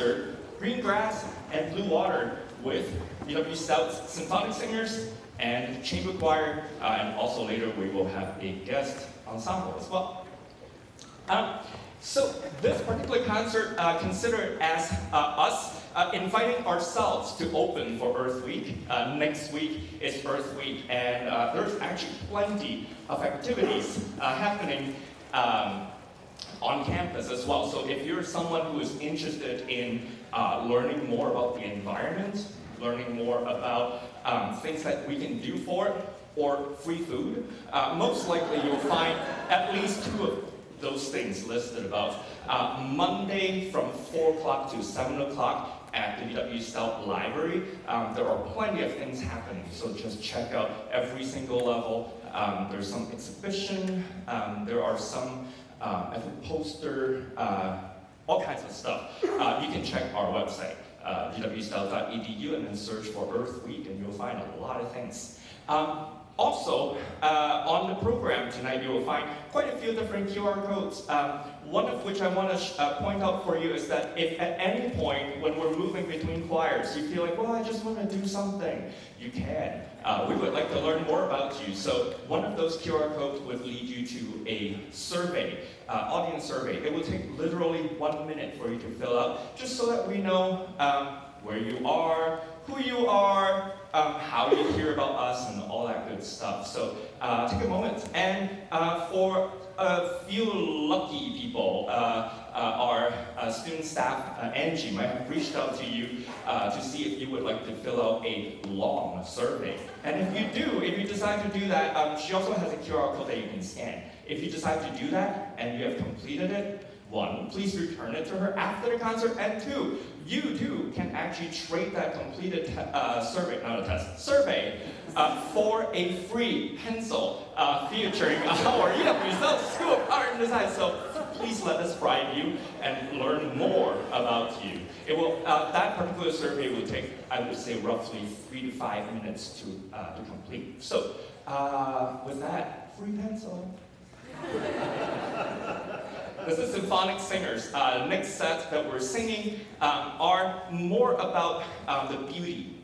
concert, Green Grass and Blue Water, with UW-Stout's symphonic singers and chamber choir, and also later we will have a guest ensemble as well. So this particular concert, consider it as us inviting ourselves to open for Earth Week. Next week is Earth Week, and there's actually plenty of activities happening on campus as well. So if you're someone who is interested in learning more about the environment, learning more about things that we can do for it, or free food, most likely you'll find at least two of those things listed above. Monday from 4 o'clock to 7 o'clock at the UW-Stout Library, there are plenty of things happening, so just check out every single level. There's some exhibition, there are some I think poster, all kinds of stuff. You can check our website, uwstout.edu, and then search for Earth Week, and you'll find a lot of things. Also, on the program tonight, you will find quite a few different QR codes. One of which I want to point out for you is that if at any point when we're moving between choirs, you feel like, well, I just want to do something, you can. We would like to learn more about you. So one of those QR codes would lead you to a survey, audience survey. It will take literally 1 minute for you to fill out, just so that we know where you are, who you are, how you hear about us, and all that good stuff. So take a moment. And for a few lucky people, our student staff, Angie, might have reached out to you to see if you would like to fill out a long survey. And if you decide to do that, she also has a QR code that you can scan. If you decide to do that and you have completed it, 1, please return it to her after the concert, and 2, you too can actually trade that completed survey for a free pencil featuring our UW-Stout School of Art and Design. So please let us bribe you and learn more about you. It will that particular survey will take, I would say, roughly 3 to 5 minutes to complete. So with that, free pencil. This is Symphonic Singers. The next set that we're singing are more about the beauty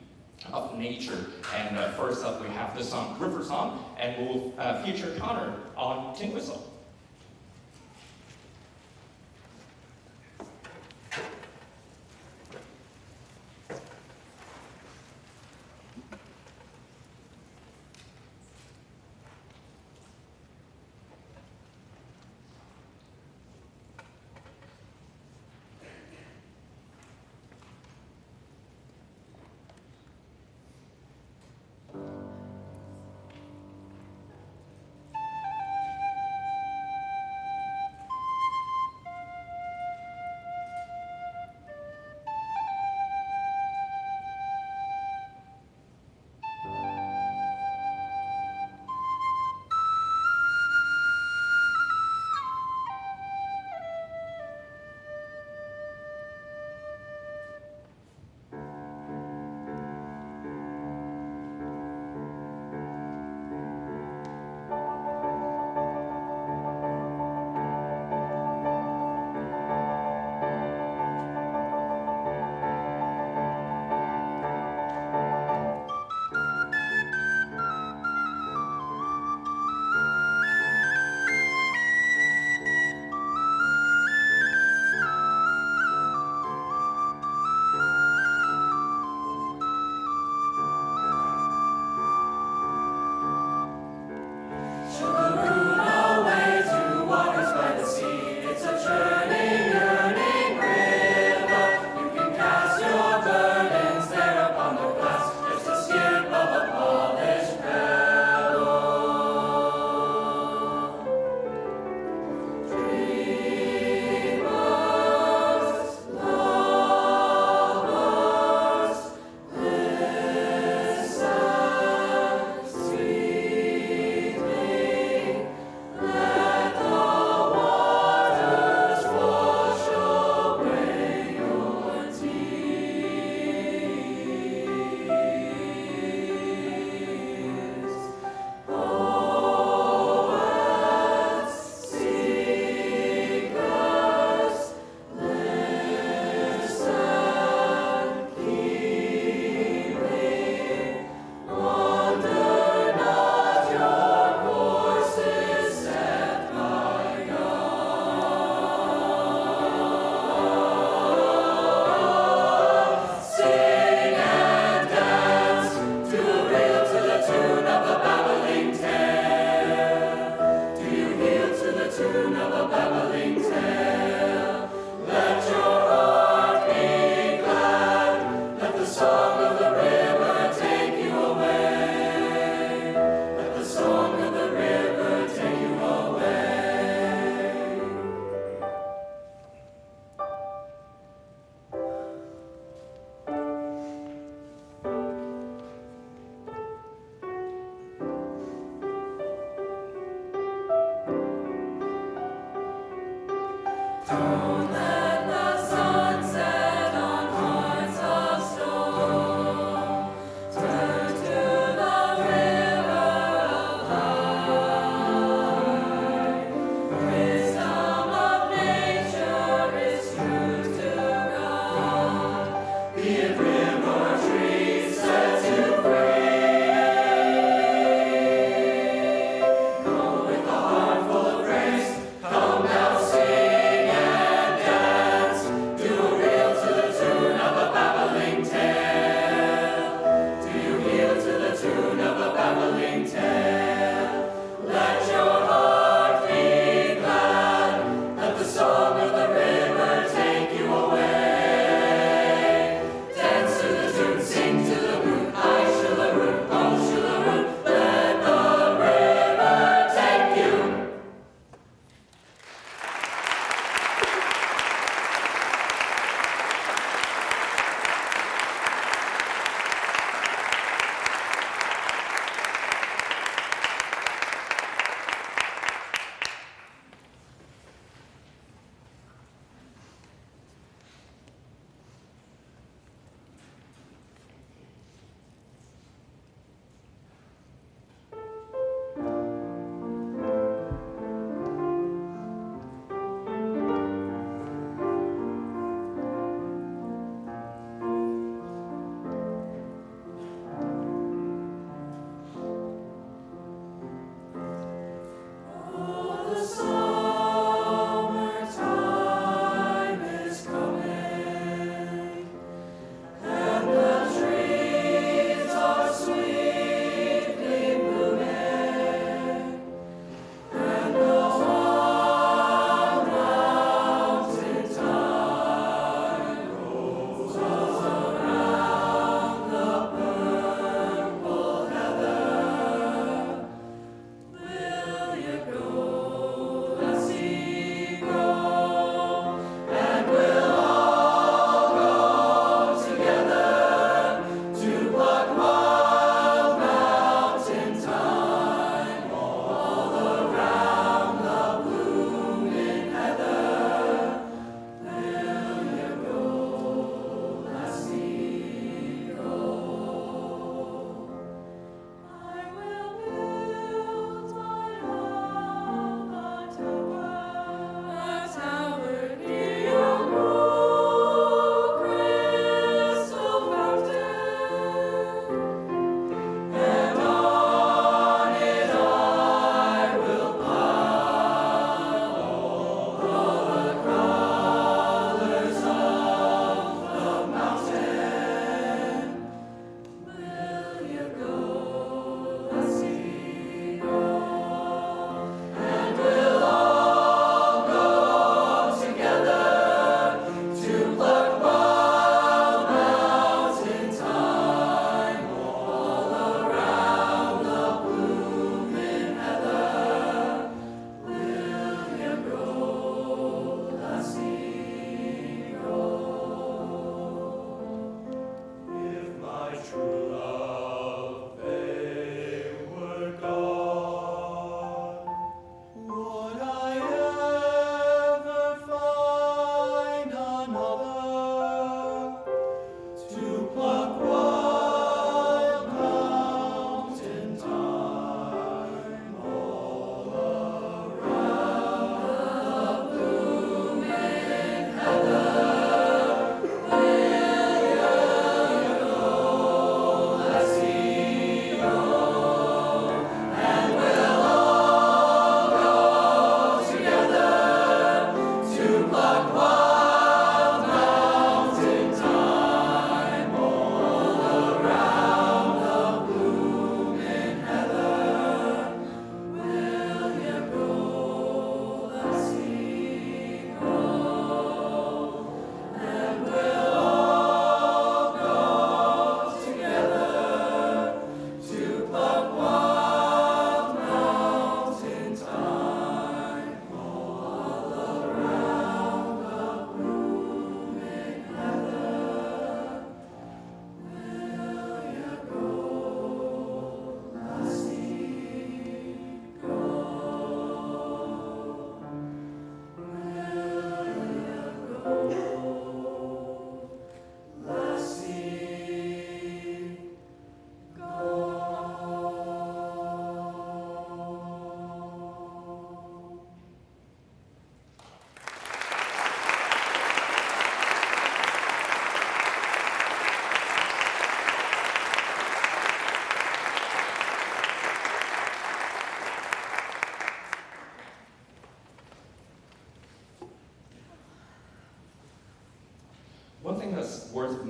of nature. And first up, we have the song Riversong, and we'll feature Connor on tin whistle.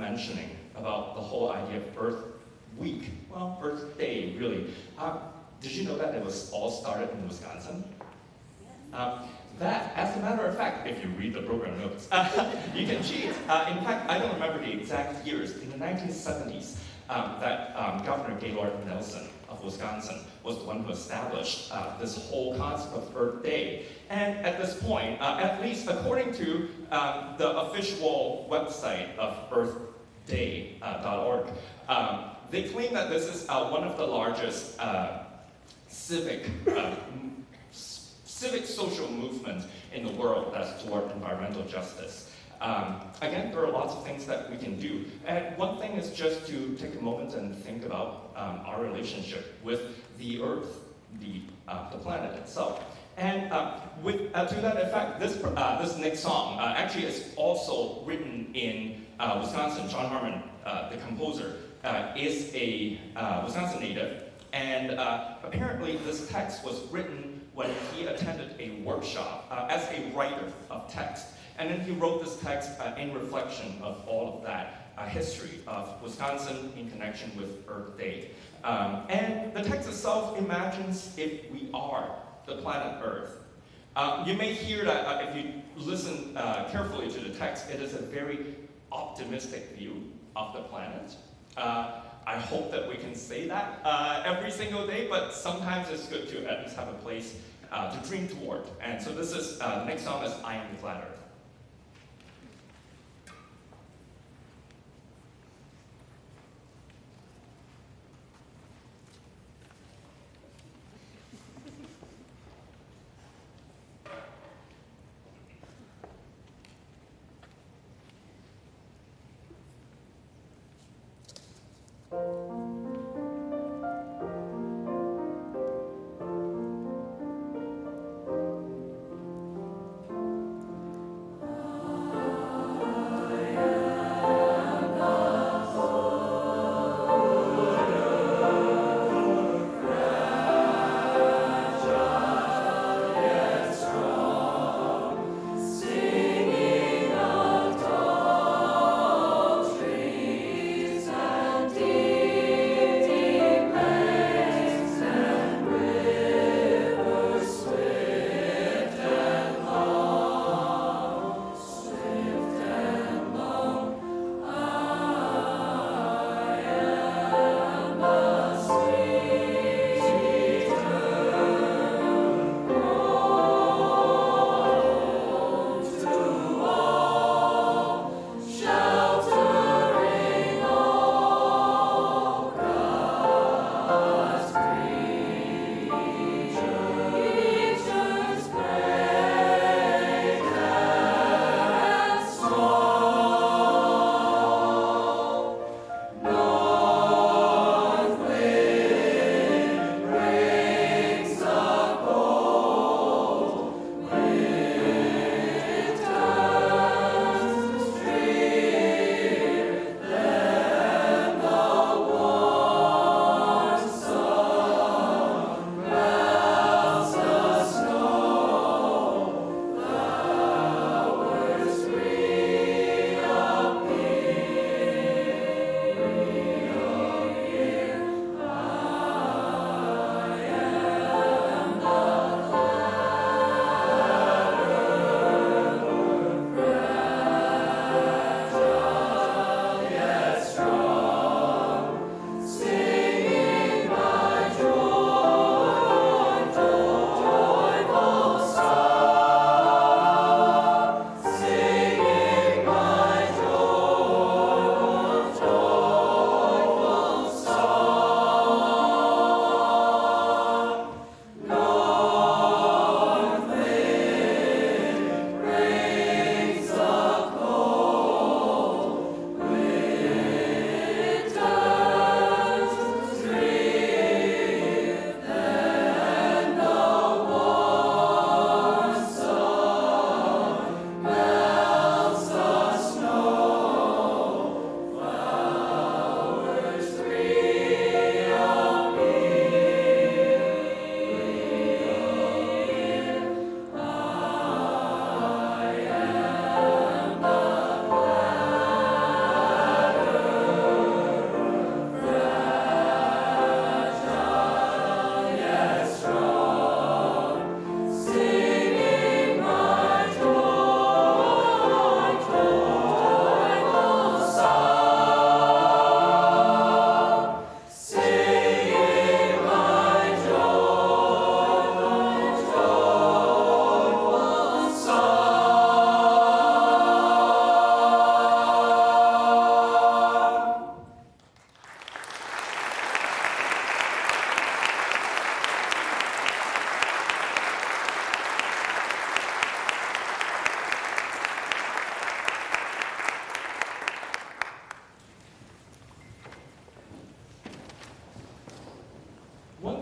mentioning about the whole idea of Earth Week. Well, Earth Day, really. Did you know that it was all started in Wisconsin? That, as a matter of fact, if you read the program notes, you can cheat. In fact, I don't remember the exact years. In the 1970s, that Governor Gaylord Nelson of Wisconsin was the one who established this whole concept of Earth Day. And at this point, at least according to the official website of earthday.org, they claim that this is one of the largest civic social movements in the world that's toward environmental justice. Again, there are lots of things that we can do. And one thing is just to take a moment and think about our relationship with the Earth, the planet itself. And to that effect, this next song actually is also written in Wisconsin. John Harmon, the composer, is a Wisconsin native. And apparently this text was written when he attended a workshop as a writer of text. And then he wrote this text in reflection of all of that history of Wisconsin in connection with Earth Day. And the text itself imagines if we are the planet Earth. You may hear that if you listen carefully to the text, it is a very optimistic view of the planet. I hope that we can say that every single day, but sometimes it's good to at least have a place to dream toward. And so this is, the next song is I Am the Flat Earth.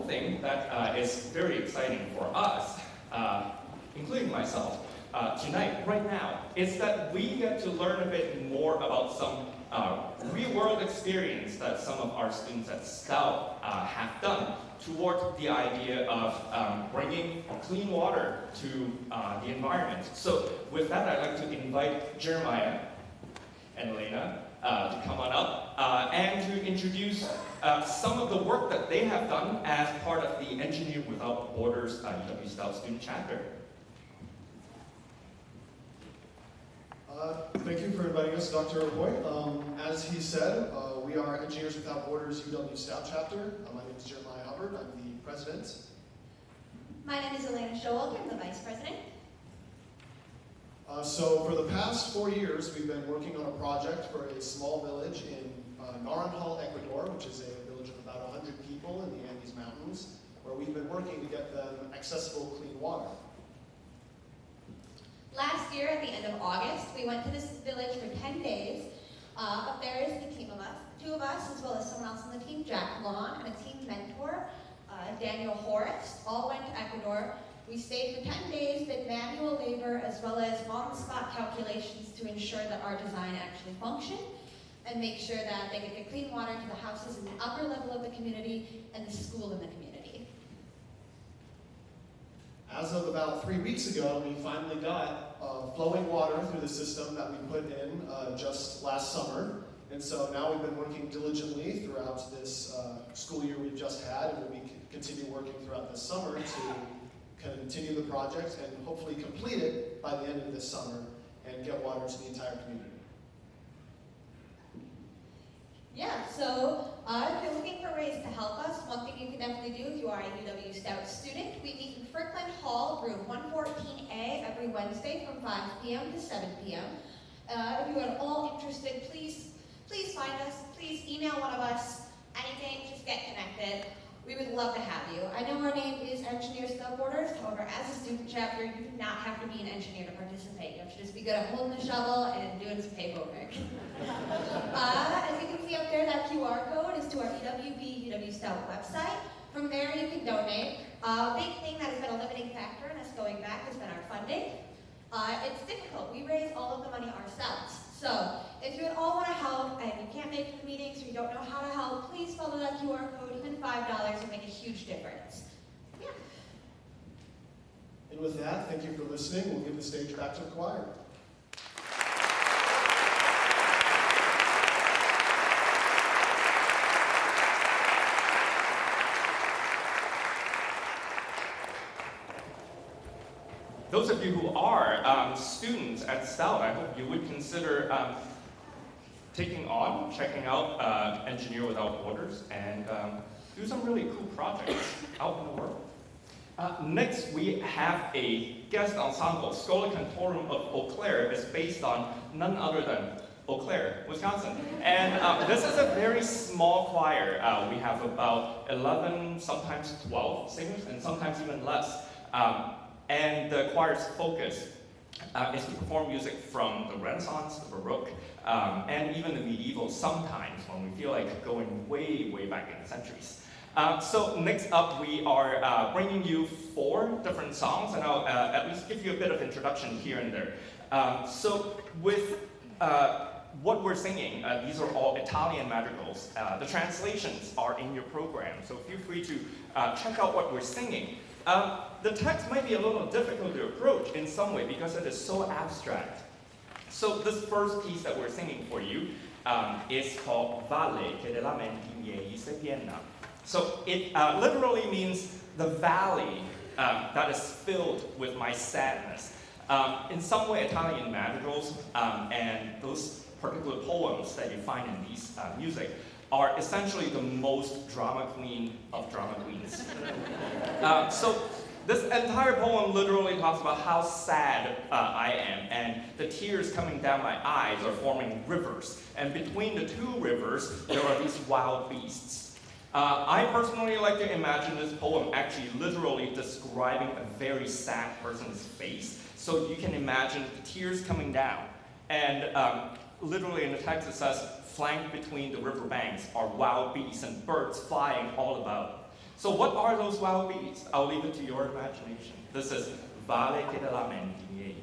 thing that is very exciting for us, including myself, tonight, right now, is that we get to learn a bit more about some real-world experience that some of our students at Stout have done toward the idea of bringing clean water to the environment. So with that, I'd like to invite Jeremiah and Elana to come on up and to introduce some of the work that they have done as part of the Engineer Without Borders UW-Stout student chapter. Thank you for inviting us, Dr. Roy. As he said, we are Engineers Without Borders UW-Stout chapter. My name is Jeremiah Hubbard. I'm the president. My name is Elana Showalter. I'm the vice president. So for the past 4 years, we've been working on a project for a small village in Narverud, Ecuador, which is a village of about 100 people in the Andes Mountains, where we've been working to get them accessible clean water. Last year, at the end of August, we went to this village for 10 days. Up there is the team of us, 2 of us, as well as someone else on the team, Jack Long, and a team mentor, Daniel Horace, all went to Ecuador. We stayed for 10 days, did manual labor, as well as on-the-spot calculations to ensure that our design actually functioned, and make sure that they could get clean water to the houses in the upper level of the community and the school in the community. As of about 3 weeks ago, we finally got flowing water through the system that we put in just last summer. And so now we've been working diligently throughout this school year we've just had, and we'll continue working throughout this summer to continue the project and hopefully complete it by the end of this summer and get water to the entire community. Yeah, so if you're looking for ways to help us, one thing you can definitely do if you are a UW-Stout student, we meet in Frickland Hall, room 114A, every Wednesday from 5 p.m. to 7 p.m. If you are at all interested, please find us. Please email one of us. Anything, just get connected. We would love to have you. I know our name is Engineers Without Borders. However, as a student chapter, you do not have to be an engineer to participate. You have to just be good at holding the shovel and doing some paperwork. As you can see up there, that QR code is to our UW-Stout website. From there, you can donate. A big thing that has been a limiting factor in us going back has been our funding. It's difficult. We raise all of the money ourselves. So if you at all want to help and you can't make it to meetings or you don't know how to help, please follow that QR code. Even $5 will make a huge difference. Yeah. And with that, thank you for listening. We'll give the stage back to the choir. Those of you who are students at Stout, I hope you would consider checking out Engineer Without Borders and do some really cool projects out in the world. Next, we have a guest ensemble. Schola Cantorum of Eau Claire is based on none other than Eau Claire, Wisconsin. And this is a very small choir. We have about 11, sometimes 12 singers, and sometimes even less. And the choir's focus is to perform music from the Renaissance, the Baroque, and even the medieval sometimes when we feel like going way, way back in the centuries. So next up, we are bringing you 4 different songs, and I'll at least give you a bit of introduction here and there. So with what we're singing, these are all Italian madrigals. The translations are in your program, so feel free to check out what we're singing. The text might be a little difficult to approach in some way because it is so abstract. So this first piece that we're singing for you is called Valle, che de lamenti miei piena. So it literally means the valley that is filled with my sadness. In some way, Italian madrigals and those particular poems that you find in these music are essentially the most drama queen of drama queens. So this entire poem literally talks about how sad I am, and the tears coming down my eyes are forming rivers. And between the 2 rivers, there are these wild beasts. I personally like to imagine this poem actually literally describing a very sad person's face. So you can imagine the tears coming down. And literally in the text it says, flanked between the riverbanks are wild beasts and birds flying all about. So what are those wild beads? I'll leave it to your imagination. This is Valle che de lamenti miei.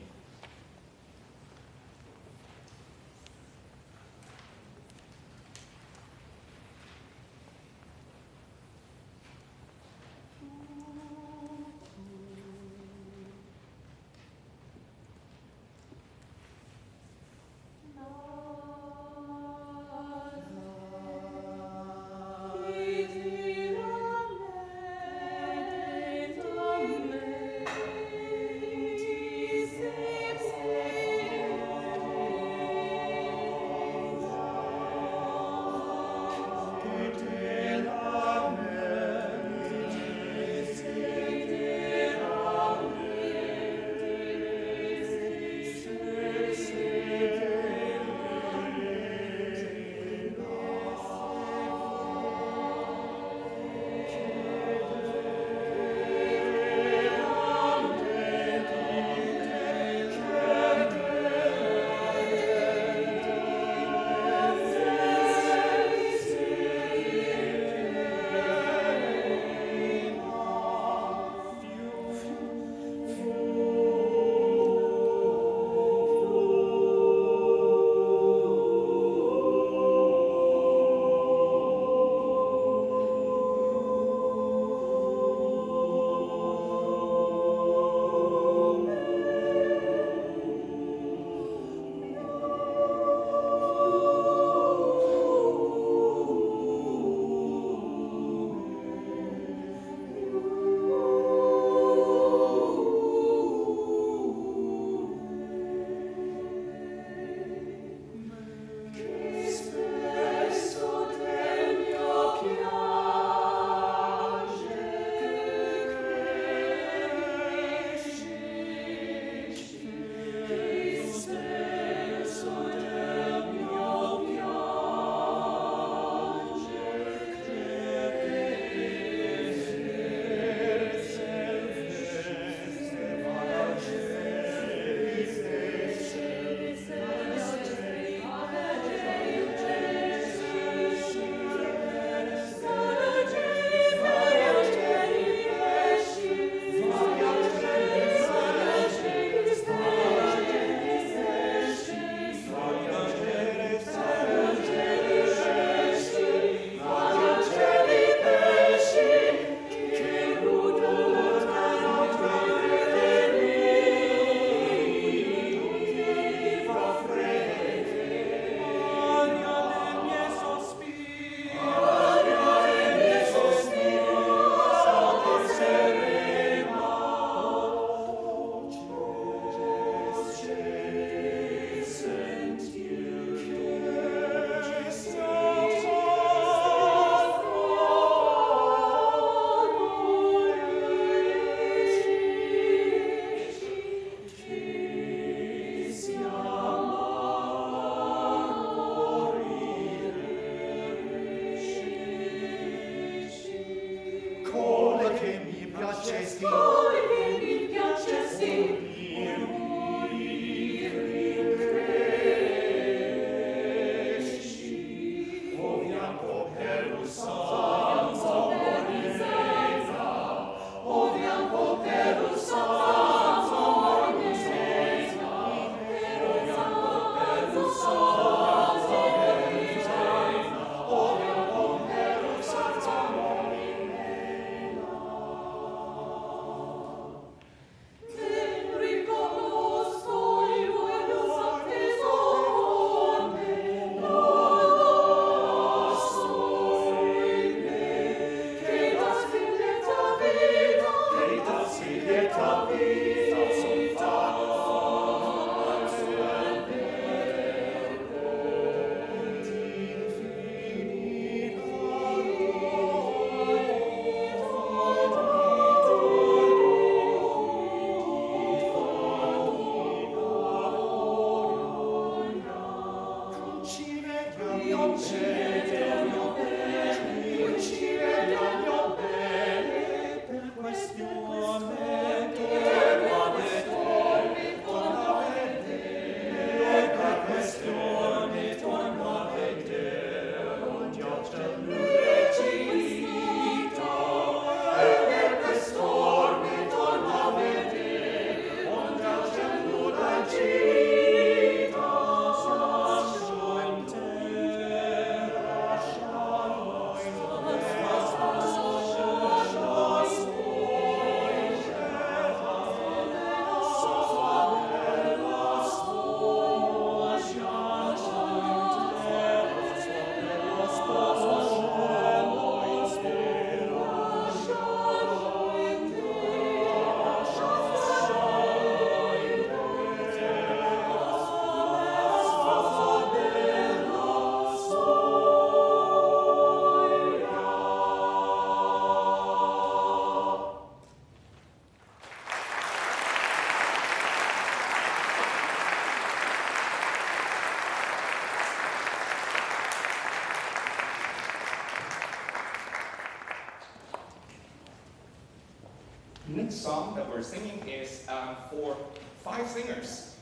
Next song that we're singing is for 5 singers.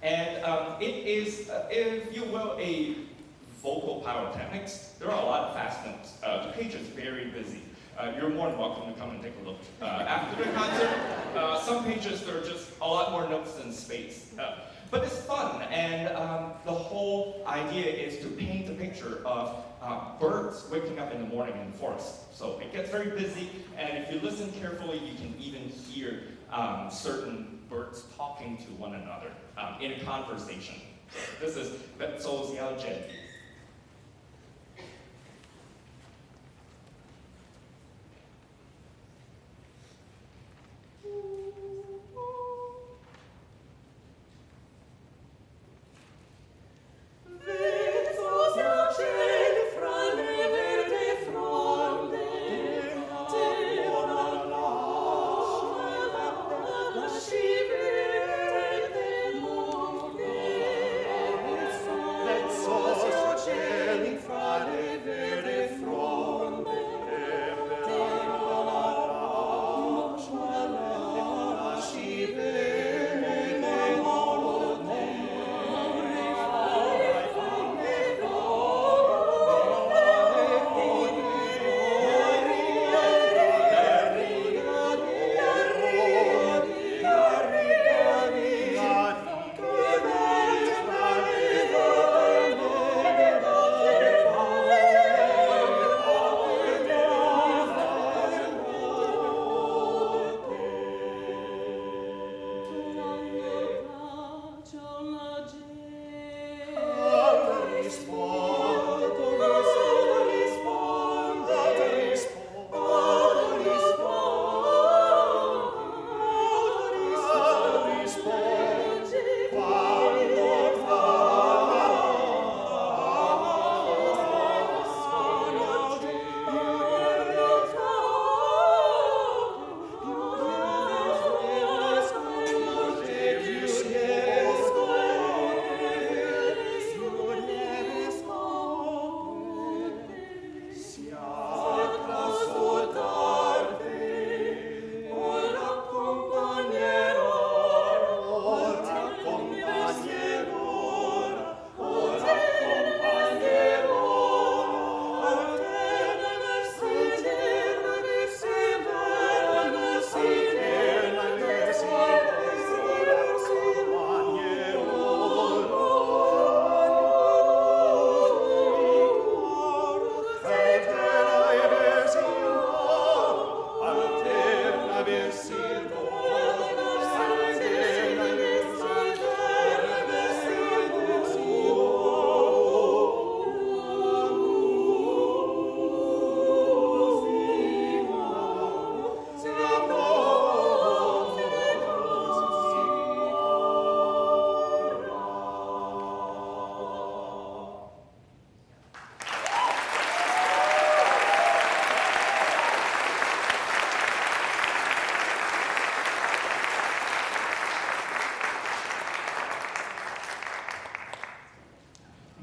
And it is, if you will, a vocal pyrotechnics. There are a lot of fast notes. The page is very busy. You're more than welcome to come and take a look. After the concert, some pages, there are just a lot more notes than space. But it's fun, and the whole idea is to paint a picture of birds waking up in the morning in the forest. So it gets very busy, and if you listen carefully, you can even hear certain birds talking to one another in a conversation. This is Vezzosi.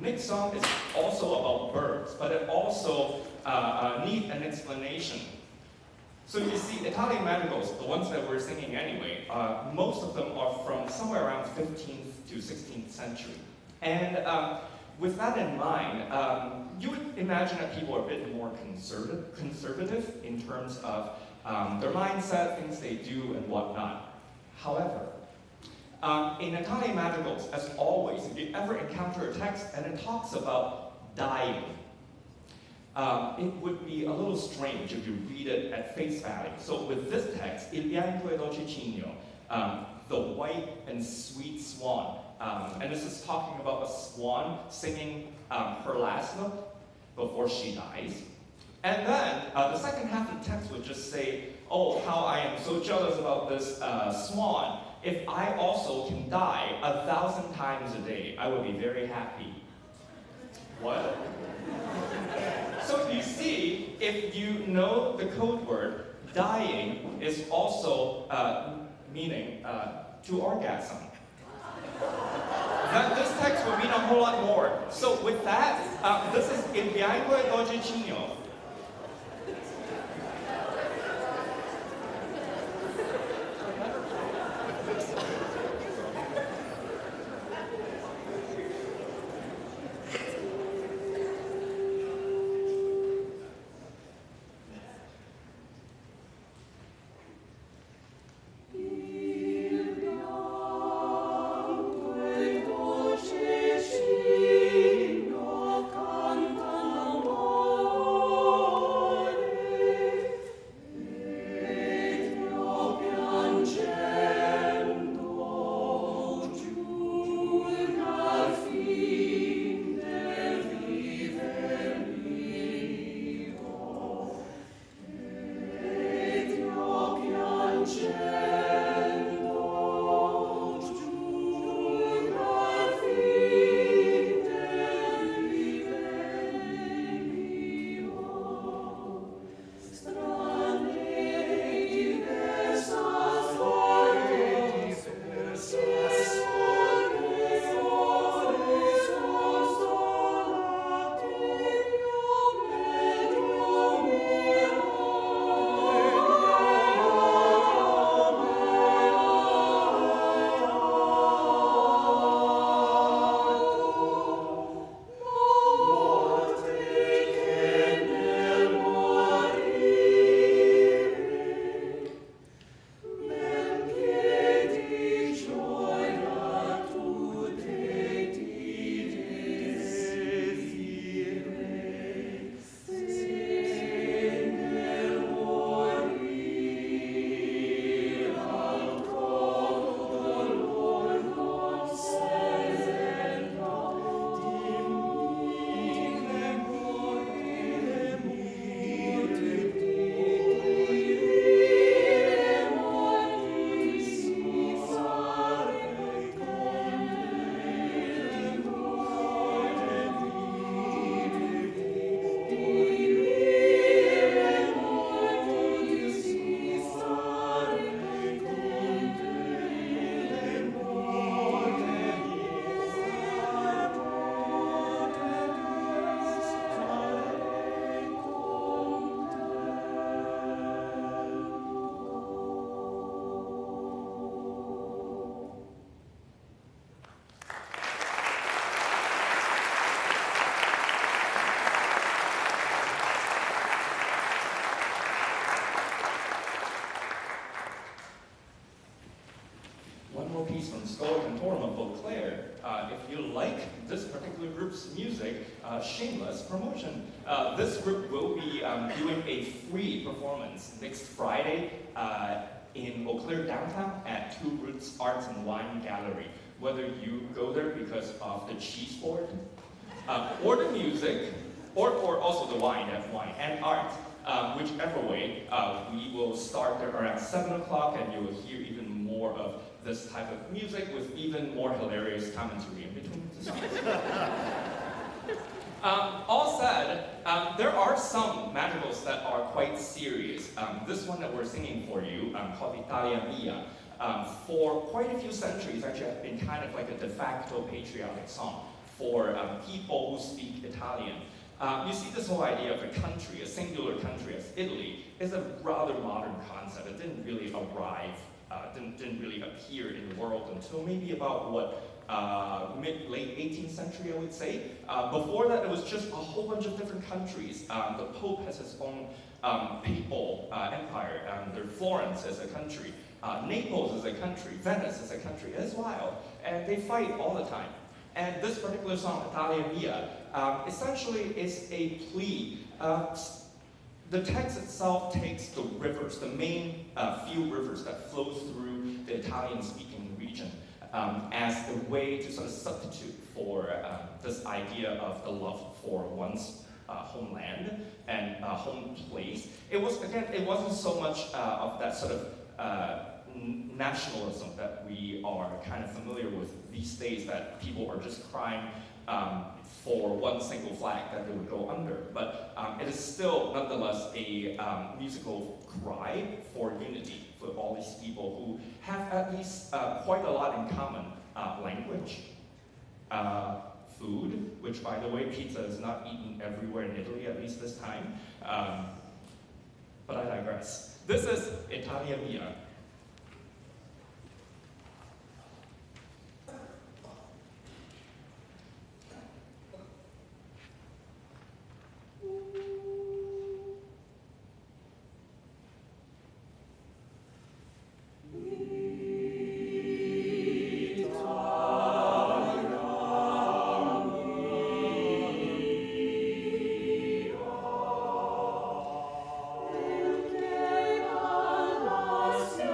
Next song is also about birds, but it also needs an explanation. So you see, Italian madrigals, the ones that we're singing anyway, most of them are from somewhere around 15th to 16th century. And with that in mind, you would imagine that people are a bit more conservative in terms of their mindset, things they do, and whatnot. However, in Italian madrigals, as always, if you ever encounter a text and it talks about dying, it would be a little strange if you read it at face value. So with this text, Il bianco e dolce cigno, the white and sweet swan, and this is talking about a swan singing her last note before she dies. And then the second half of the text would just say, oh, how I am so jealous about this swan. If I also can die 1,000 times a day, I would be very happy. What? So you see, if you know the code word, dying is also meaning to orgasm. This text would mean a whole lot more. So with that, this is Il bianco e dolce cigno. one more piece from Scola Cantorum of Beauclair. If you like this particular group's music, shameless promotion. This group will be doing a free performance next Friday in Beauclair downtown at Two Roots Arts and Wine Gallery. Whether you go there because of the cheese board, or the music, or also the wine, and art, whichever way, we will start there around 7 o'clock, and you will hear even more of this type of music with even more hilarious commentary in between the songs. All said, there are some madrigals that are quite serious. This one that we're singing for you, called Italia Mia, for quite a few centuries actually has been kind of like a de facto patriotic song for people who speak Italian. You see, this whole idea of a country, a singular country as Italy, is a rather modern concept. It didn't really arrive, didn't really appear in the world until maybe about late 18th century, I would say. Before that, it was just a whole bunch of different countries. The Pope has his own papal empire. Florence is a country. Naples is a country. Venice is a country as well. And they fight all the time. And this particular song, Italia Mia, essentially is a plea. The text itself takes the rivers, the main few rivers that flow through the Italian-speaking region, as a way to sort of substitute for this idea of the love for one's homeland and home place. It wasn't so much of that sort of nationalism that we are kind of familiar with these days, that people are just crying for one single flag that they would go under. But it is still nonetheless a musical cry for unity for all these people who have at least quite a lot in common. Language, food, which by the way, pizza is not eaten everywhere in Italy, at least this time. But I digress. This is Italia Mia. Say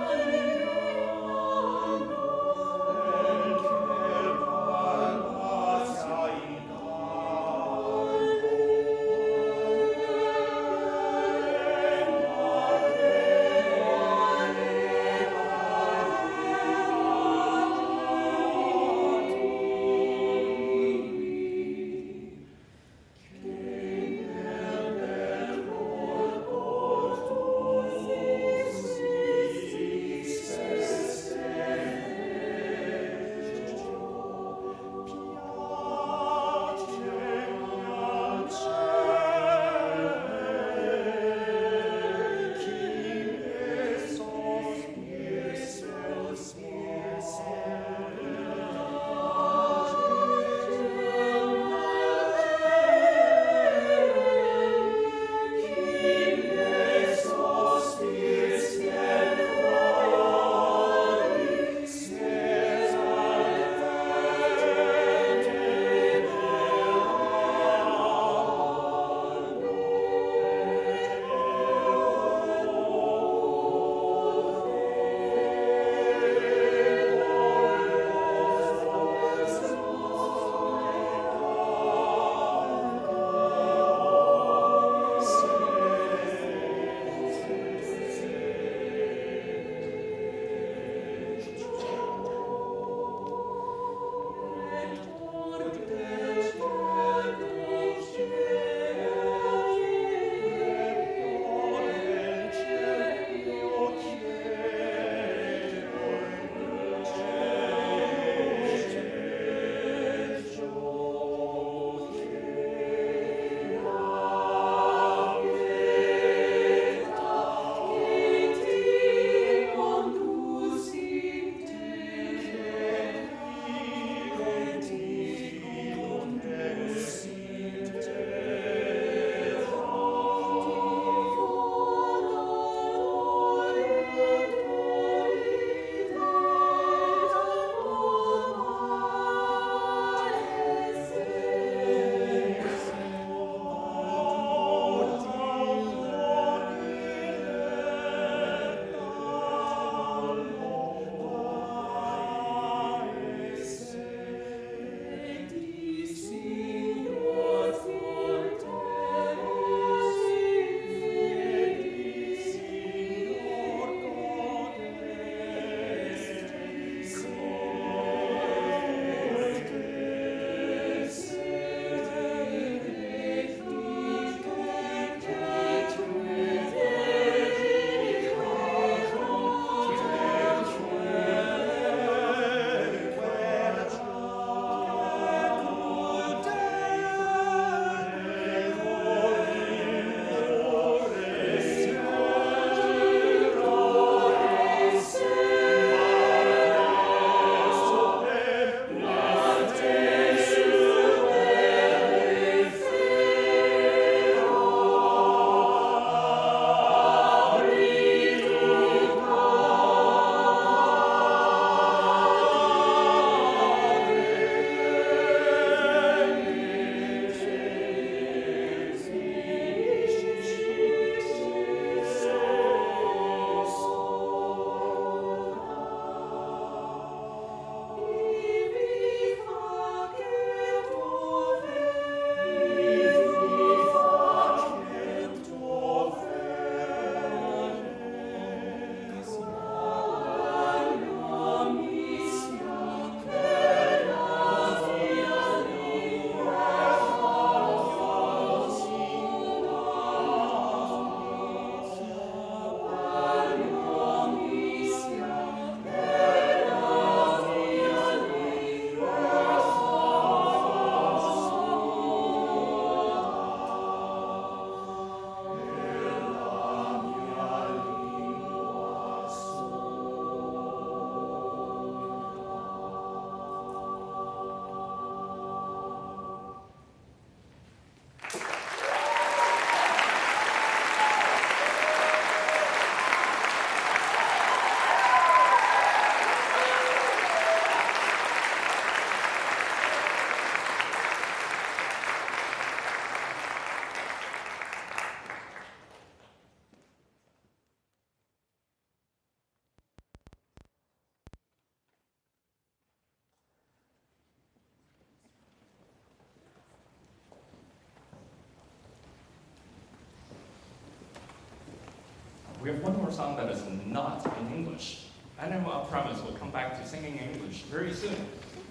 we have one more song that is not in English. And then I promise we'll come back to singing in English very soon.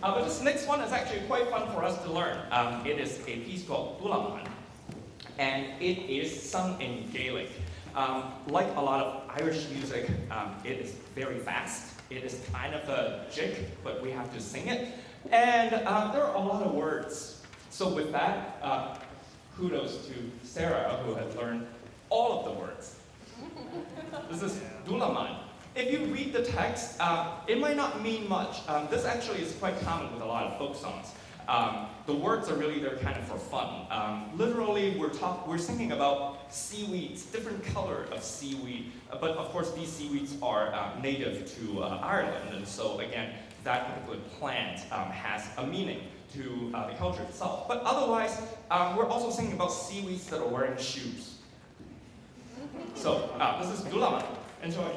But this next one is actually quite fun for us to learn. It is a piece called Dulaman, and it is sung in Gaelic. Like a lot of Irish music, it is very fast. It is kind of a jig, but we have to sing it. And there are a lot of words. So with that, kudos to Sarah, who has learned all of the words. This is Dulaman. If you read the text, it might not mean much. This actually is quite common with a lot of folk songs. The words are really there kind of for fun. Literally, we're singing about seaweeds, different color of seaweed. But of course, these seaweeds are native to Ireland, and so again, that particular plant has a meaning to the culture itself. But otherwise, we're also singing about seaweeds that are wearing shoes. So this is Dulaman. Enjoy.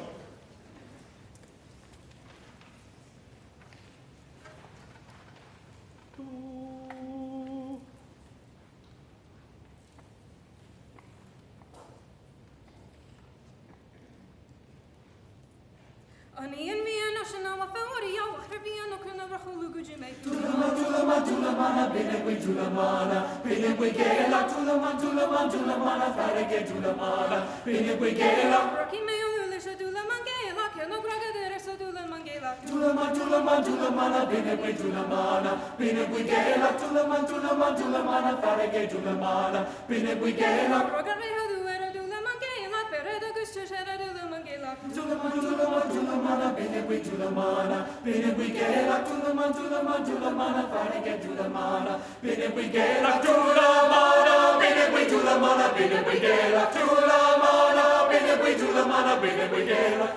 Ani en Vienna shana wa fawri ya wa khribiano kuna rakhulu gujime. Tulamana, Benegwe Tulamana, Benegwe Gela, Tulamana, Farage Tulamana, Benegwe Gela. Rocky mayo lisha Tulamangela, Keno Bragadere so Tulamangela. Tulamana, Benegwe Tulamana, Benegwe Gela, Tulamana, Farage Tulamana, Benegwe Gela. Rogareha duera Tulamangela, Pereda Gustushera Tulamangela. Tulamana, Benegwe Tulamana, Benegwe Gela, Tulamana, Farage Tulamana, Benegwe Gela, Tulamana, Benegwe Tulamana, Benegwe Gela, Tulamana, Benegwe Tulamana, Benegwe Gela.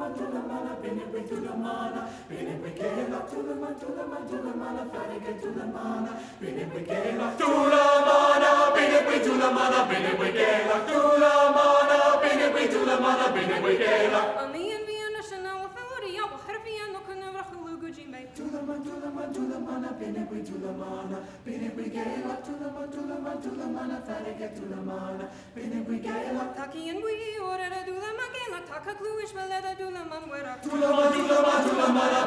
Tulamana, Benegwe Tulamana, Benegwe Gela, Tulamana, Farage Tulamana, Benegwe Gela, Tulamana, Benegwe Tulamana, Benegwe Gela, Tulamana, Benegwe Tulamana, Benegwe Gela. Ani en Vienna shana wa fawri ya wa khribiano kuna rakhulu gujime. Tulamana, Benegwe Tulamana, Benegwe Gela, Tulamana, Farage Tulamana, Benegwe Gela. Taki en we orera Tulamangela, taka kluish veleda Tulamangwera. Tulamana,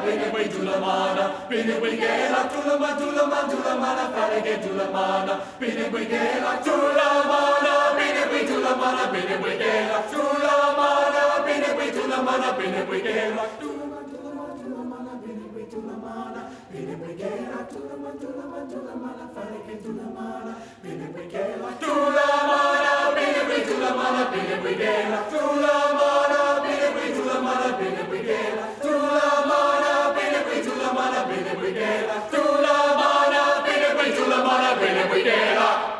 Benegwe Tulamana, Benegwe Gela, Tulamana, Farage Tulamana, Benegwe Gela, Tulamana, Benegwe Tulamana, Benegwe Gela, Tulamana, Benegwe Tulamana, Benegwe Gela, Tulamana, Benegwe Tulamana, Benegwe Gela, Tulamana, Farage Tulamana, Benegwe Gela, Tulamana, Benegwe Tulamana, Benegwe Gela, Tulamana, Benegwe Tulamana, Benegwe Gela, Tulamana, Benegwe Tulamana, Benegwe Gela, Tulamana, Benegwe Tulamana, Benegwe Gela.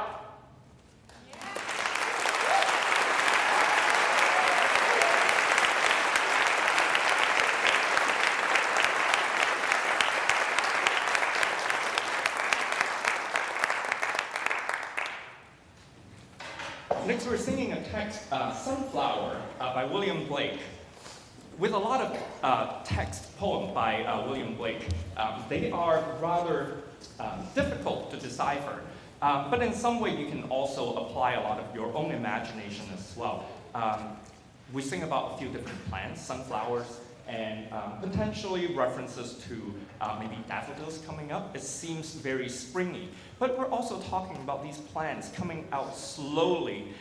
Next, we're singing a text, Sunflower, by William Blake. With a lot of text poems by William Blake, they are rather difficult to decipher. But in some way, you can also apply a lot of your own imagination as well. We sing about a few different plants, sunflowers, and potentially references to maybe daffodils coming up. It seems very springy. But we're also talking about these plants coming out slowly,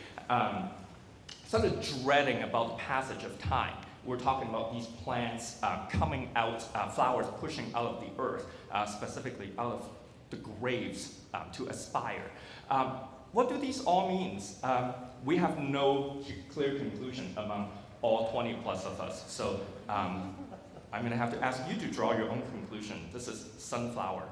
sort of dreading about the passage of time. We're talking about these plants coming out, flowers pushing out of the earth, specifically out of the graves to aspire. What do these all mean? We have no clear conclusion among all 20 plus of us. So I'm going to have to ask you to draw your own conclusion. This is sunflower.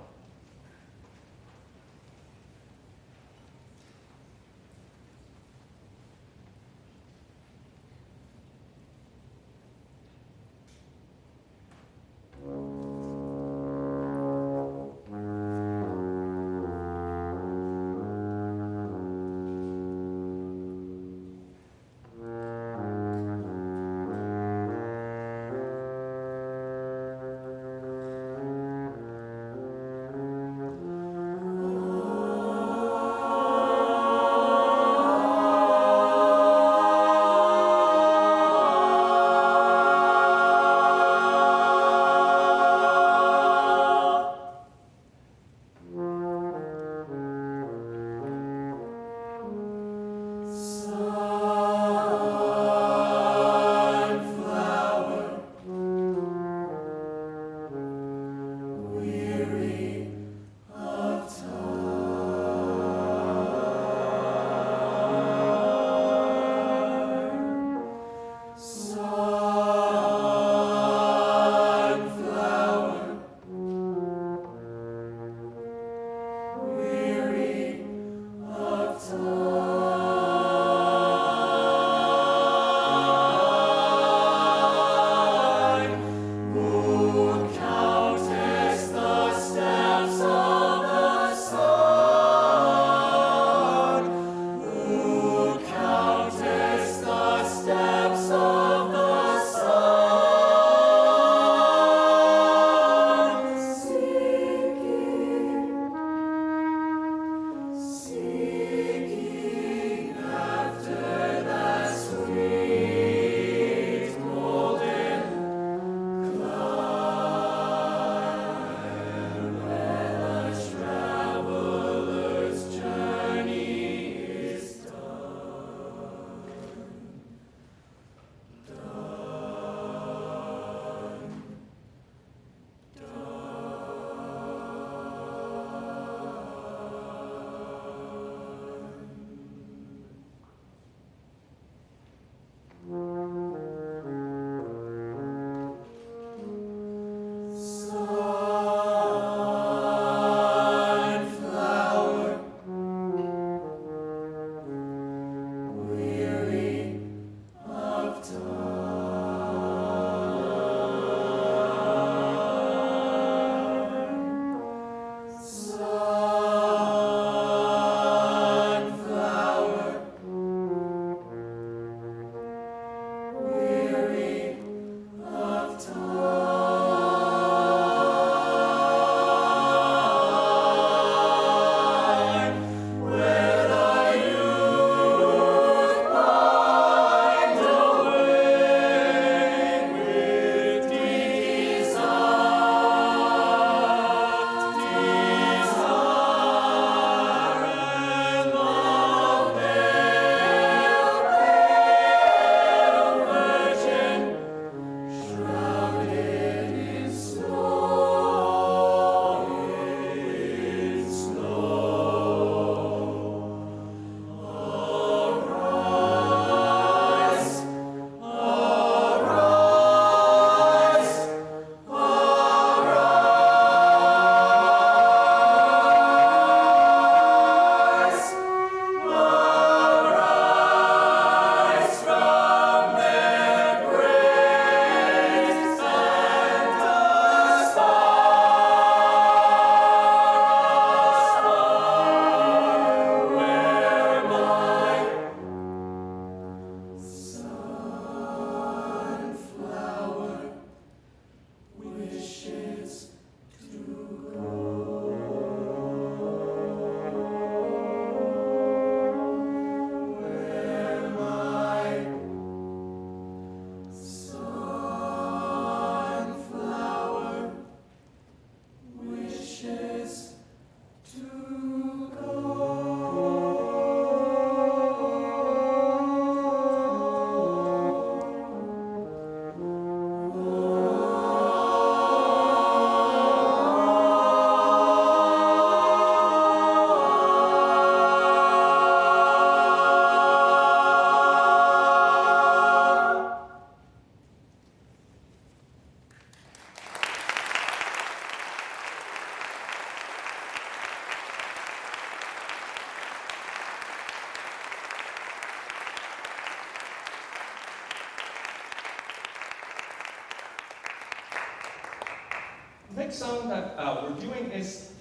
next song that we're doing is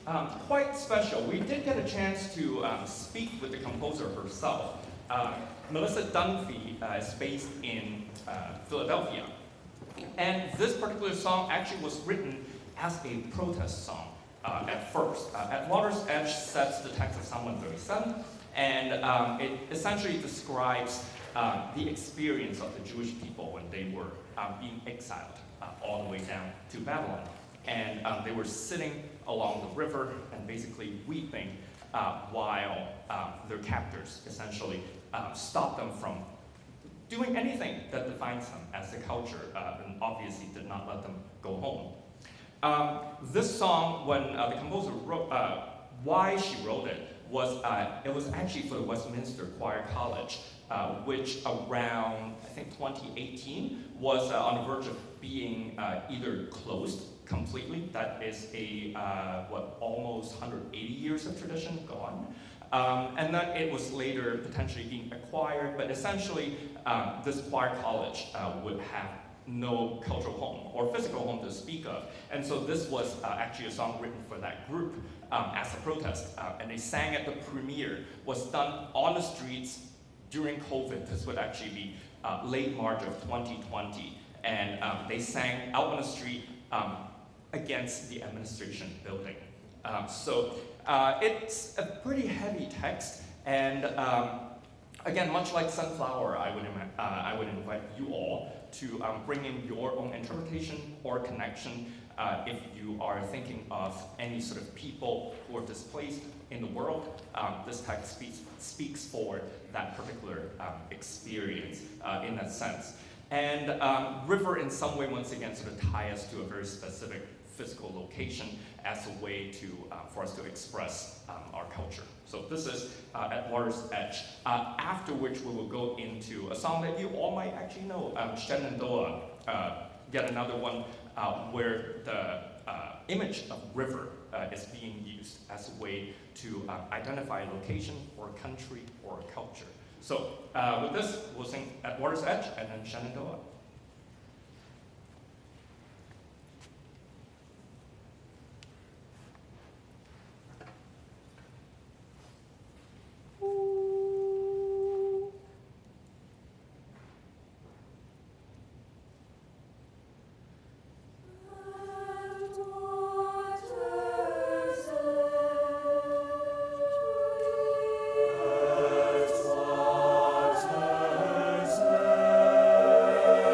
quite special. We did get a chance to speak with the composer herself. Melissa Dunphy is based in Philadelphia. And this particular song actually was written as a protest song at first. At Water's Edge sets the text of Psalm 137, and it essentially describes the experience of the Jewish people when they were being exiled all the way down to Babylon. And they were sitting along the river and basically weeping while their captors essentially stopped them from doing anything that defines them as a culture, and obviously did not let them go home. This song, when the composer wrote, why she wrote it was actually for the Westminster Choir College, which around, I think, 2018 was on the verge of being either closed completely. That is almost 180 years of tradition gone. And then it was later potentially being acquired, but essentially this choir college would have no cultural home or physical home to speak of. And so this was actually a song written for that group as a protest. And they sang at the premiere, was done on the streets during COVID. This would actually be late March of 2020. And they sang out on the street against the administration building. So it's a pretty heavy text, and again, much like Sunflower, I would invite you all to bring in your own interpretation or connection if you are thinking of any sort of people who are displaced in the world. This text speaks for that particular experience in that sense. And river in some way, once again, sort of tie us to a very specific physical location as a way to for us to express our culture. So this is At Water's Edge, after which we will go into a song that you all might actually know, Shenandoah, yet another one where the image of river is being used as a way to identify a location or a country or a culture. So with this, we'll sing At Water's Edge and then Shenandoah. At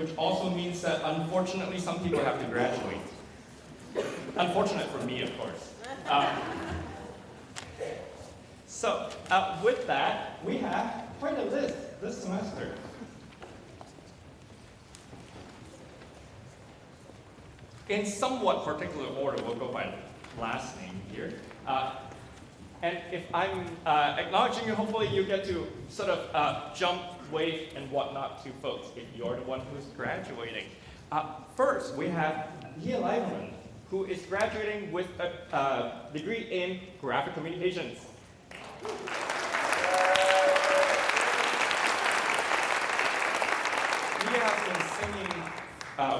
which also means that unfortunately some people have to graduate. Unfortunate for me, of course. So with that, we have quite a list this semester. In somewhat particular order, we'll go by last name here. And if I'm acknowledging you, hopefully you get to sort of jump, wave, and whatnot to folks if you're the one who's graduating. First, we have Ledbetter, who is graduating with a degree in graphic communications. He has been singing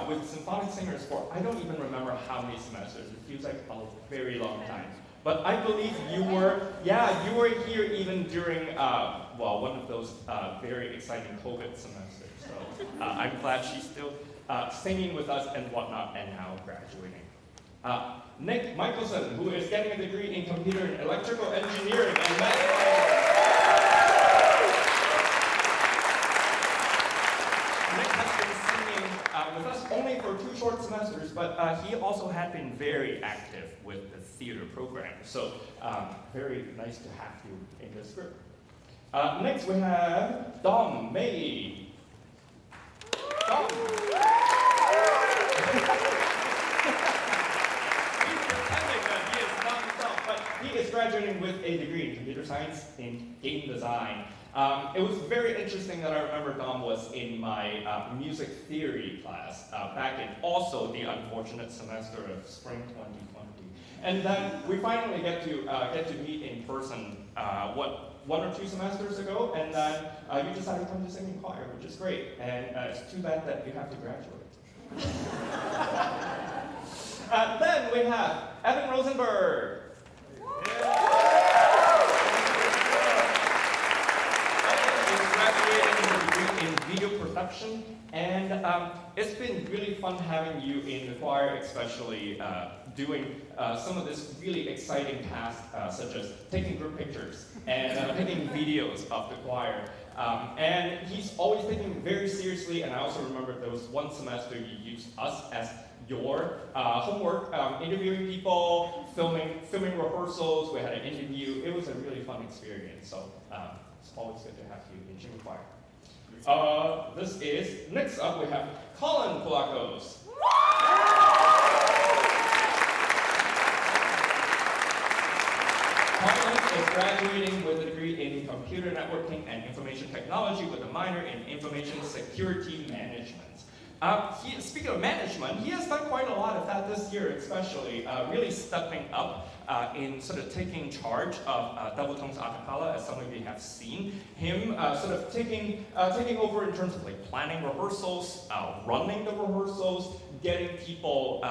with symphonic singers for, I don't even remember how many semesters. It feels like a very long time. But I believe you were here even during, one of those very exciting COVID semesters. So I'm glad she's still singing with us and whatnot and now graduating. Nick Michelson, who is getting a degree in computer and electrical engineering and Nick has been singing with us only for 2 short semesters, but he also had been very active with the theater program. So very nice to have you in this group. Next we have miei. Dom. He is graduating with a degree in computer science in game design. It was very interesting that I remember Dom was in my music theory class back in also the unfortunate semester of spring 2020. And then we finally get to meet in person 1 or 2 semesters ago, and then you decided to come to sing in choir, which is great. And it's too bad that you have to graduate. Then we have Evan Rosenberg. In video production, and it's been really fun having you in the choir, especially doing some of this really exciting tasks, such as taking group pictures and taking videos of the choir. And he's always taking it very seriously, and I also remember there was one semester you used us as your homework, interviewing people, filming rehearsals. We had an interview. It was a really fun experience, so it's always good to have you in chamber choir. Next up we have Colin Polakos. Colin is graduating with a degree in computer networking and information technology with a minor in information security management. Speaking of management, he has done quite a lot of that this year, especially really stepping up in sort of taking charge of Double Tongue's a cappella, as some of you have seen. Him sort of taking over in terms of like planning rehearsals, running the rehearsals, getting people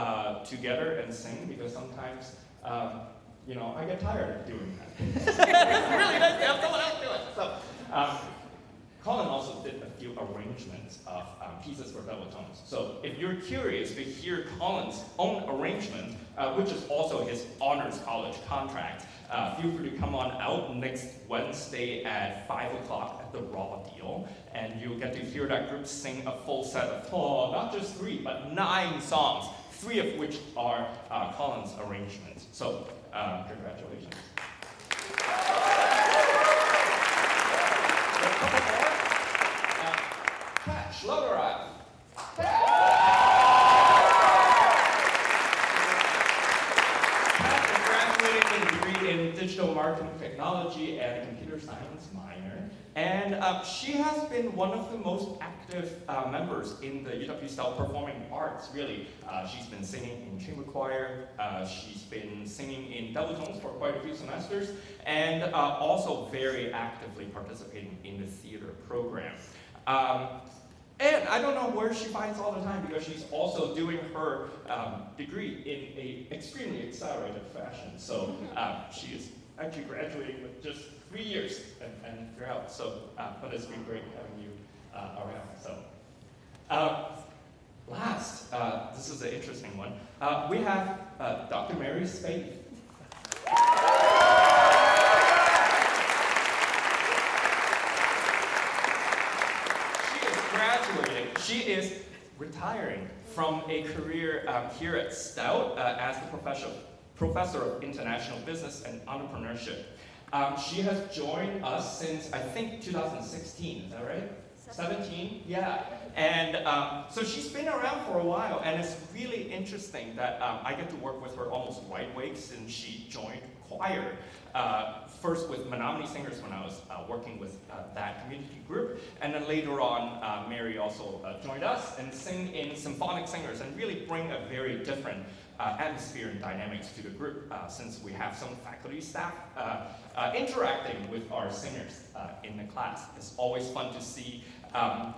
together and sing, because sometimes, I get tired of doing that. It's really nice to have someone else do it. So, Colin also did a few arrangements of pieces for Double Tongues. So if you're curious to hear Colin's own arrangement, which is also his honors college contract, feel free to come on out next Wednesday at 5 o'clock at the Raw Deal, and you'll get to hear that group sing a full set of, not just 3, but 9 songs, 3 of which are Colin's arrangements. So congratulations. Schlogerat. Pat is graduating with a degree in digital marketing technology and a computer science minor. And she has been one of the most active members in the UW-Stout performing arts, really. She's been singing in chamber choir, she's been singing in Double Tongues for quite a few semesters, and also very actively participating in the theater program. And I don't know where she finds all the time, because she's also doing her degree in an extremely accelerated fashion. So she is actually graduating with just 3 years and throughout. So, but it's been great having you around. So, last, this is an interesting one. We have Dr. Mary Spade. She is from a career here at Stout as the professor of international business and entrepreneurship. She has joined us since, I think, 2016, is that right? 17? Yeah. And so she's been around for a while, and it's really interesting that I get to work with her almost right away since she joined choir. First with Menominee Singers when I was working with that community group, and then later on, Mary also joined us and sing in symphonic singers and really bring a very different atmosphere and dynamics to the group since we have some faculty staff interacting with our singers in the class. It's always fun to see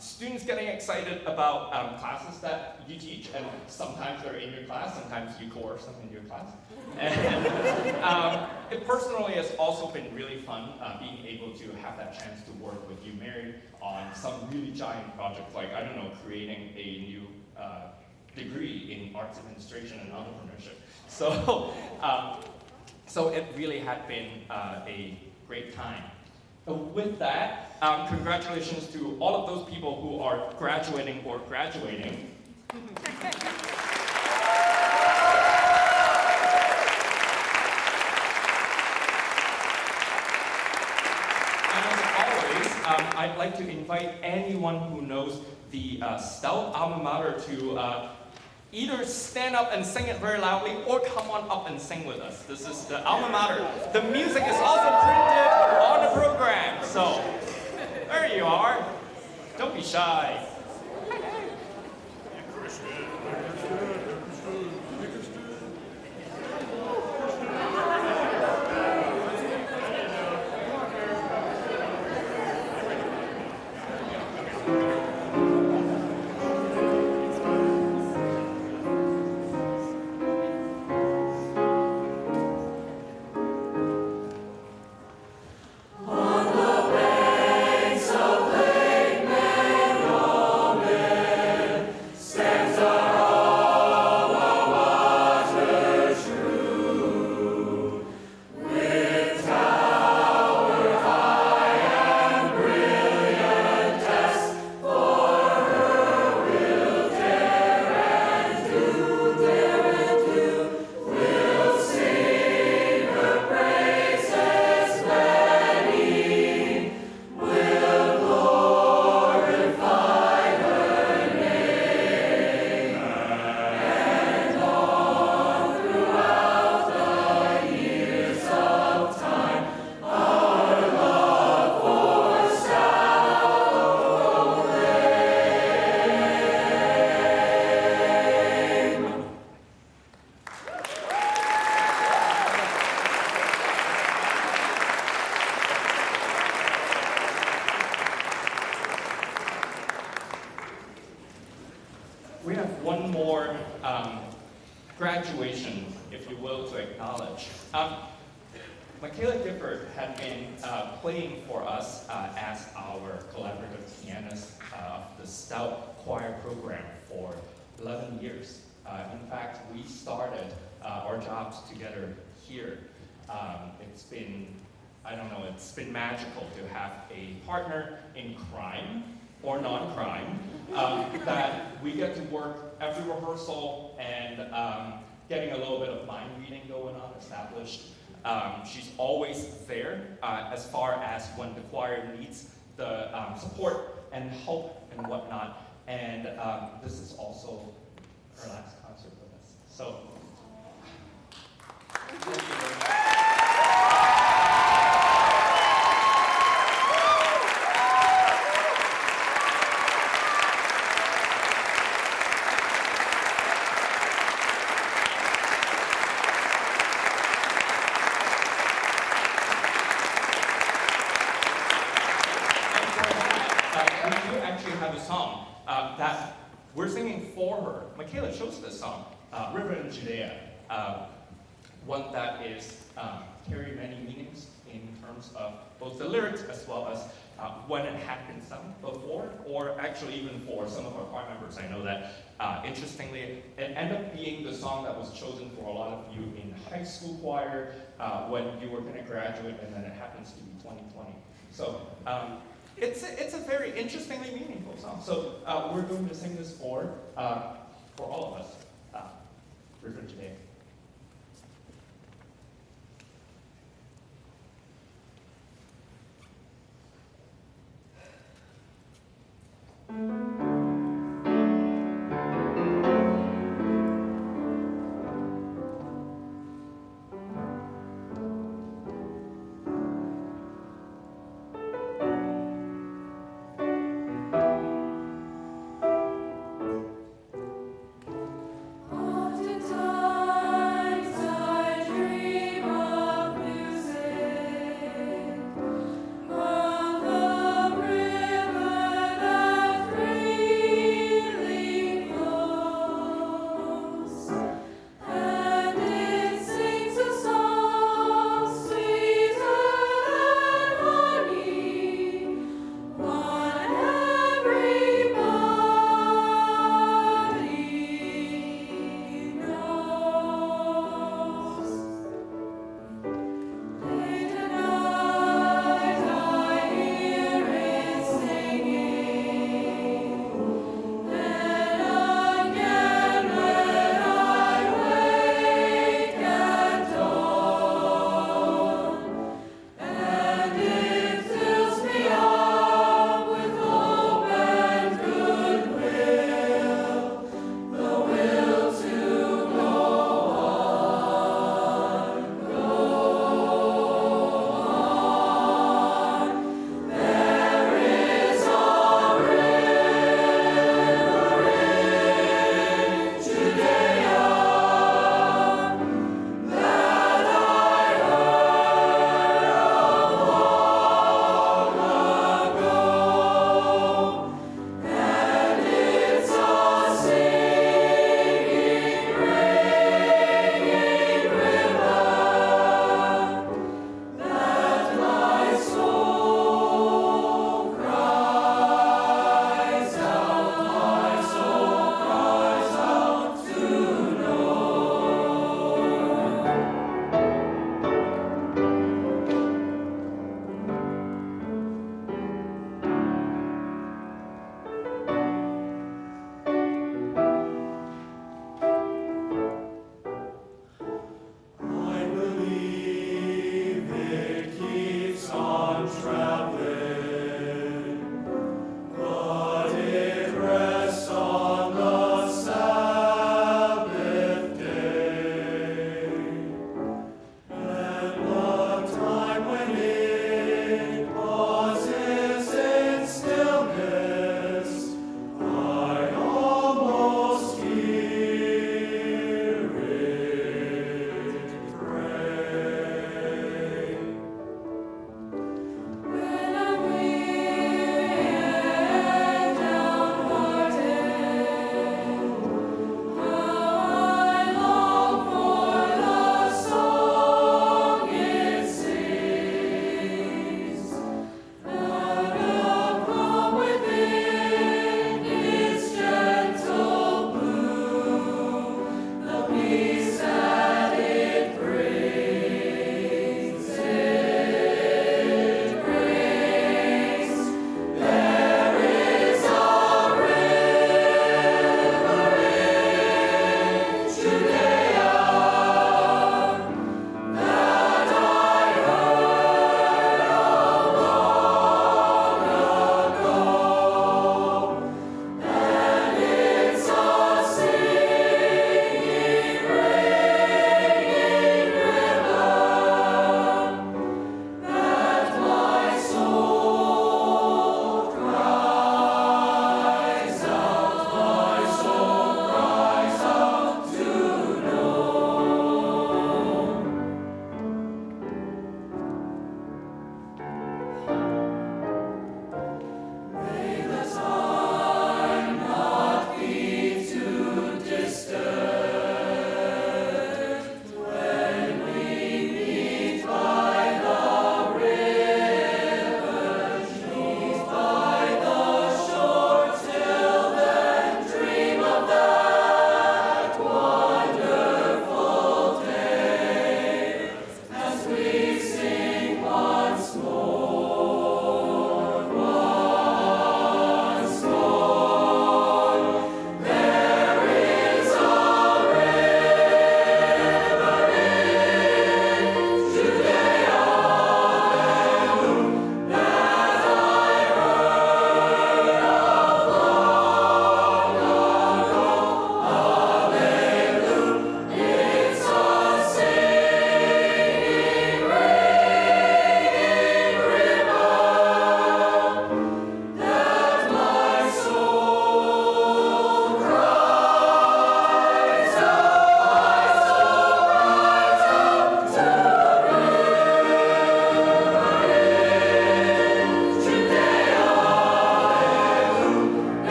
students getting excited about classes that you teach, and sometimes they're in your class, sometimes you coerce them in your class. And it personally has also been really fun being able to have that chance to work with you, Mary, on some really giant projects like, I don't know, creating a new degree in arts administration and entrepreneurship. So it really had been a great time. With that, congratulations to all of those people who are graduating or graduating. I'd like to invite anyone who knows the Stout alma mater to either stand up and sing it very loudly or come on up and sing with us. This is the alma mater. The music is also printed on the program. So there you are. Don't be shy. We have one more graduation, if you will, to acknowledge. Michaela Gifford had been playing for us as our collaborative pianist of the Stout choir program for 11 years. In fact, we started our jobs together here. It's been, I don't know, it's been magical to have a partner in crime or non-crime that we get to work every rehearsal and getting a little bit of mind reading going on established. She's always there as far as when the choir needs the support and help and whatnot. And this is also her last concert with us. So, thank you very much. That we're singing for her. Michaela chose this song, River in Judea, one that is carry many meanings in terms of both the lyrics as well as when it had been sung before, or actually even for some of our choir members. I know that, interestingly, it ended up being the song that was chosen for a lot of you in high school choir when you were going to graduate, and then it happens to be 2020. So it's a very interestingly meaningful song. So we're going to sing this for for all of us for today. Oftentimes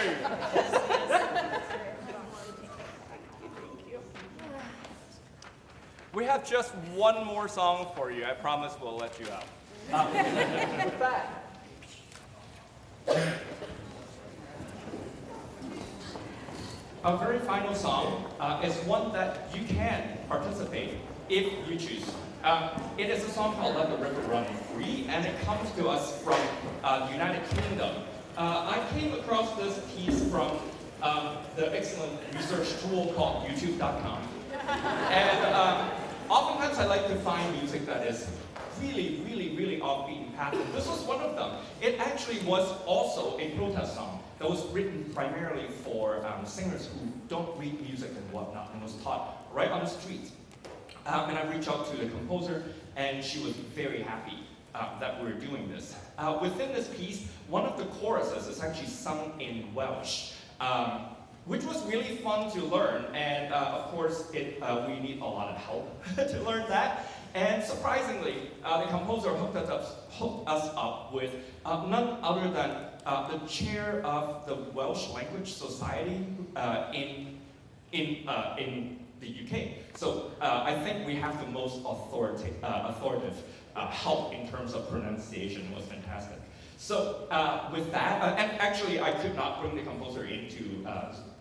Yay! We have just one more song for you. I promise we'll let you out. With that. Our very final song is one that you can participate if you choose. It is a song called Let the River Run Free, and it comes to us from the United Kingdom. I came across this piece from the excellent research tool called YouTube.com. And oftentimes I like to find music that is really off beaten path. And this was one of them. It actually was also a protest song that was written primarily for singers who don't read music and whatnot, and was taught right on the street. And I reached out to the composer, and she was very happy that we were doing this. Within this piece, one of the choruses is actually sung in Welsh, which was really fun to learn. And of course, we need a lot of help to learn that. And surprisingly, the composer hooked us up with none other than the chair of the Welsh Language Society in the UK. So I think we have the most authoritative help in terms of pronunciation. It was fantastic. So with that, and actually I could not bring the composer in to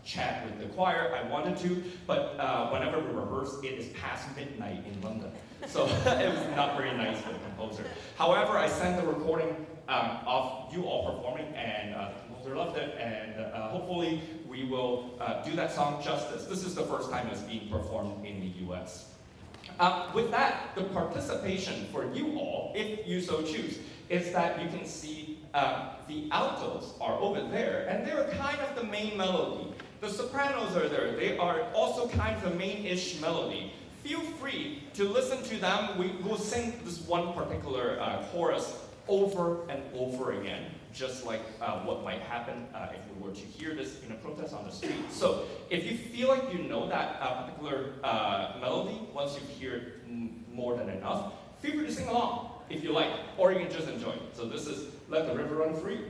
chat with the choir. I wanted to, but whenever we rehearse, it is past midnight in London. So it was not very nice for the composer. However, I sent the recording of you all performing, and the composer loved it, and hopefully we will do that song justice. This is the first time it's being performed in the US. With that, the participation for you all, if you so choose, is that you can see the altos are over there, and they're kind of the main melody. The sopranos are there. They are also kind of the main-ish melody. Feel free to listen to them. We will sing this one particular chorus over and over again, just like what might happen if we were to hear this in a protest on the street. So if you feel like you know that particular melody, once you hear it more than enough, feel free to sing along if you like, or you can just enjoy it. So this is Let the River Run Free.